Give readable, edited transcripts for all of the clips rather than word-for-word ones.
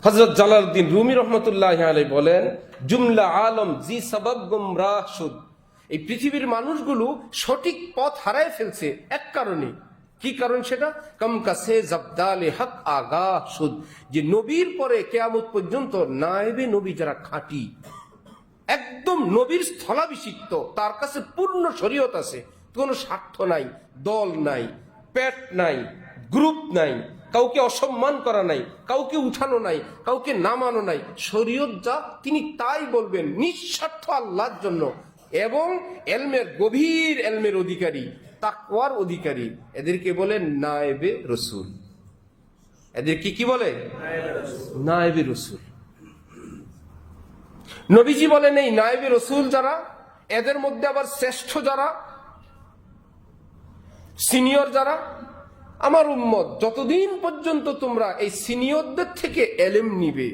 হযরত Jalaluddin Rumi রহমতুল্লাহি আলাইহি বলেন, জুমলা আলম জি সবাব গুমরাহ শুদ। এই পৃথিবীর মানুষগুলো সঠিক পথ হারায় ফেলছে এক কারণে। কি কারণ সেটা? কম কাছে জবদালে হক আগা শুদ, যে নবীর পরে কিয়ামত পর্যন্ত নায়েবে নবী যারা খাঁটি, একদম নবীর স্থলাভিষিক্ত, তার কাছে পূর্ণ শরীয়ত আছে, কোনো স্বার্থ নাই, দল নাই, পেট নাই, গ্রুপ নাই, কাউকে অসম্মান করা নাই, কাউকে উঠানো নাই, কাউকে নামানো নাই, শরীয়ত যা তিনি তাই বলবেন নিঃস্বার্থ আল্লাহর জন্য। এবং এলমের গভীর এলমের অধিকারী, তাকওয়ার অধিকারী, এদেরকে বলে নায়েবে রসুল। এদেরকে কি বলে? নায়েবে রসুল। নবীজি বলেন এই নায়েবে রসুল যারা, এদের মধ্যে আবার শ্রেষ্ঠ যারা, সিনিয়র যারা, আমার উম্মত যতদিন পর্যন্ত তোমরা এই সিনিয়রদের থেকে এলেম নিবে,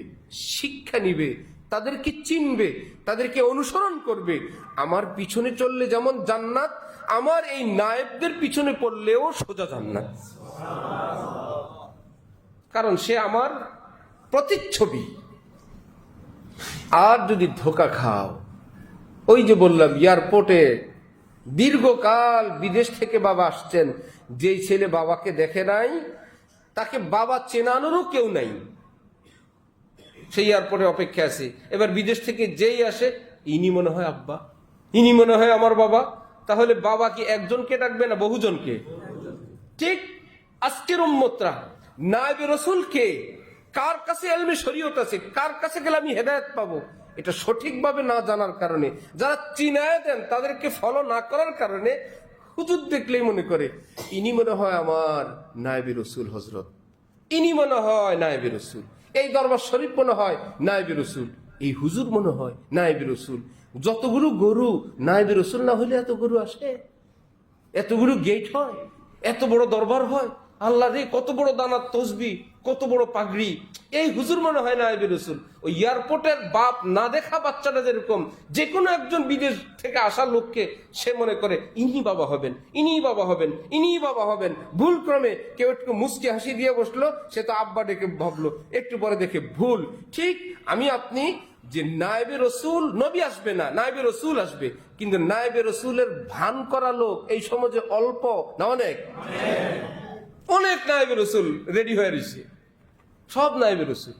শিক্ষা নিবে, তাদেরকে চিনবে, তাদেরকে অনুসরণ করবে, আমার পিছনে চললে যেমন জান্নাত, আমার এই নায়েবদের পিছনে পড়লেও সোজা জান্নাত। কারণ সে আমার প্রতিচ্ছবি। আর যদি ধোকা খাও, ওই যে বললাম এয়ারপোর্টে দীর্ঘকাল বিদেশ থেকে বাবা আসছেন, যেই ছেলে বাবাকে দেখে নাই তাকে বাবা চেনানোরও কেউ নাই, সেই এয়ারপোর্টে অপেক্ষা আছে। এবার বিদেশ থেকে যেই আসে, ইনি মনে হয় আব্বা, ইনি মনে হয় আমার বাবা। তাহলে বাবা কি একজনকে ডাকবে না বহুজনকে? ঠিক আজকের উম্মতরা নায়েবে রসুল কে, কার কাছে এলমে শরীয়ত আছে, কার কাছে গেলে আমি হেদায়েত পাবো, এটা সঠিকভাবে না জানার কারণে, যারা চিনায় দেন তাদেরকে ফলো না করার কারণে হুজুর দেখলেই মনে করে ইনি মনে হয় আমার নায়েবে রসুল হযরত, ইনি মনে হয় নায়েবে রসুল, এই দরবার শরীফ মনে হয় নায়েবে রসুল, এই হুজুর মনে হয় নায়েবে রসুল। যতগুলো গরু, নায়েবে রসুল না হইলে এত গরু আসে, এতগুলো গেট হয়, এত বড় দরবার হয়, আল্লাহ রে কত বড় দানার তসবি, কত বড় পাগড়ি, এই হুজুর মনে হয় নায়েবে রসুল। ওই এয়ারপোর্টের বাপ না দেখা বাচ্চাটা যেরকম যে কোনো একজন বিদেশ থেকে আসা লোককে সে মনে করে ইনি বাবা হবেন, ইনি বাবা হবেন, ইনি বাবা হবেন। ভুল ক্রমে কেউ একটু মুচকি হাসি দিয়ে বসলো, সে তো আব্বা ডেকে ভাবলো, একটু পরে দেখে ভুল। ঠিক আমি আপনি যে নায়েবে রসুল, নবী আসবে না, নায়েবে রসুল আসবে, কিন্তু নায়েবে রসুলের ভান করা লোক এই সমাজে অল্প না অনেক? অনেক নায়েবে রসুল রেডি হয়ে রয়েছে, সব নায়েবে রসুল।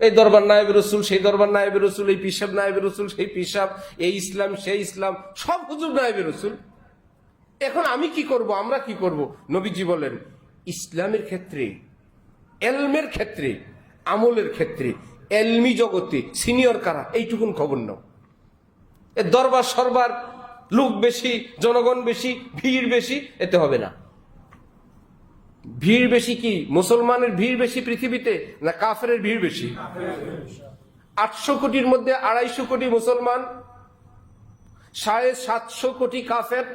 এই দরবার নায়েবে রসুল, সেই দরবার নায়েবে রসুল, এই পিসাব নায়েবে রসুল, সেই পিসাব, এই ইসলাম, সেই ইসলাম, সব হুজুর নায়েবে রসুল। এখন আমি কি করব, আমরা কি করব? নবীজি বলেন ইসলামের ক্ষেত্রে, এলমের ক্ষেত্রে, আমলের ক্ষেত্রে, এলমি জগতে সিনিয়র কারা এইটুকুন খবর নাও। এ দরবার সরবার, লোক বেশি, জনগণ বেশি, ভিড় বেশি, এতে হবে না। ভিড় বেশি কি মুসলমানের ভিড় বেশি পৃথিবীতে, না কাফেরের ভিড় বেশি? 800 কোটির মধ্যে 250 কোটি মুসলমান, 750 কোটি কাফের,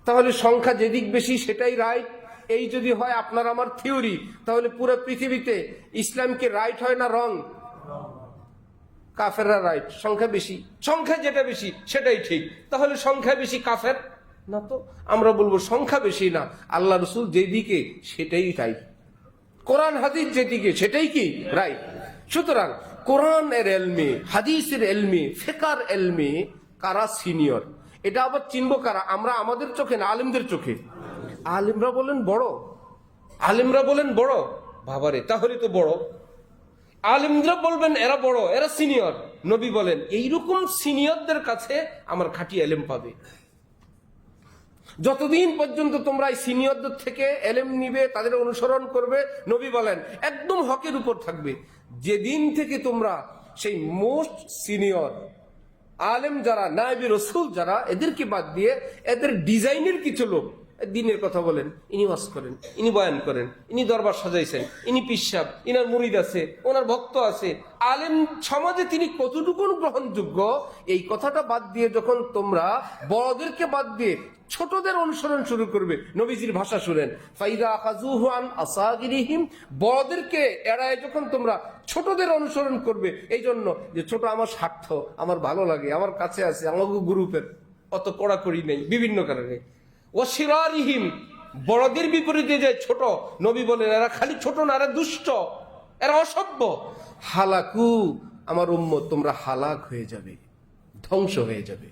তাহলে সংখ্যা যেদিক বেশি সেটাই রাইট। এই যদি হয় আপনার আমার থিওরি, তাহলে পুরো পৃথিবীতে ইসলামকে রাইট হয় না রং? কাফেররা রাইট, সংখ্যা বেশি, সংখ্যা যেটা বেশি সেটাই ঠিক। তাহলে সংখ্যা বেশি কাফের না, তো আমরা বলবো সংখ্যা বেশি না, আল্লাহ রসুল যেদিকে সেটাই রাইট, কোরআন হাদিস যেদিকে সেটাই কি রাইট। সুতরাং কোরআন এর এলমে, হাদিসের এলমে, ফিকহের এলমে কারা সিনিয়র, এটা আবার চিনবো কারা? আমরা আমাদের চোখে না, আলেমদের চোখে। আলেমরা বলেন বড়, আলেমরা বলেন বড়, বাবারে তাহলে তো বড়। আলেমরা বলবেন এরা বড়, এরা সিনিয়র। নবী বলেন এইরকম সিনিয়রদের কাছে আমার খাঁটি এলেম পাবে। যতদিন পর্যন্ত তোমরা এই সিনিয়রদের থেকে এলেম নিবে, তাদের অনুসরণ করবে, নবী বলেন একদম হকের উপর থাকবে। যেদিন থেকে তোমরা সেই মোস্ট সিনিয়র আলেম যারা, নায়েবে রসুল যারা, এদেরকে বাদ দিয়ে এদের ডিজাইনের কিছু লোক দিনের কথা বলেন, ইনি ওয়াজ করেন, ইনি বয়ান করেন, ইনি দরবার সাজাইছেন, ইনি পিসাব, ইনার মুরিদ আছে, ওনার ভক্ত আছে, আলেম সমাজে তিনি কতটুকু গ্রহণযোগ্য, এই কথাটা বাদ দিয়ে যখন তোমরা বড়দেরকে বাদ দিয়ে ছোটদের অনুসরণ শুরু করবে, নবীজির ভাষা শুনেন, ফাইদা আখাযুহু আন আসাগিরিহিম, বড়দেরকে এড়ায় যখন তোমরা ছোটদের অনুসরণ করবে, এই জন্য যে ছোট আমার স্বার্থ, আমার ভালো লাগে, আমার কাছে আছে, আমাকে গ্রুপের অত কড়াকড়ি নেই বিভিন্ন কারণে। ওয়াশিরারিহিম, বড়দের বিপরীতে যে ছোট, নবী বলেন এরা খালি ছোট না, এরা দুষ্ট, এরা অসভ্য। হালাকু, আমার উম্মত তোমরা হালাক হয়ে যাবে, ধ্বংস হয়ে যাবে।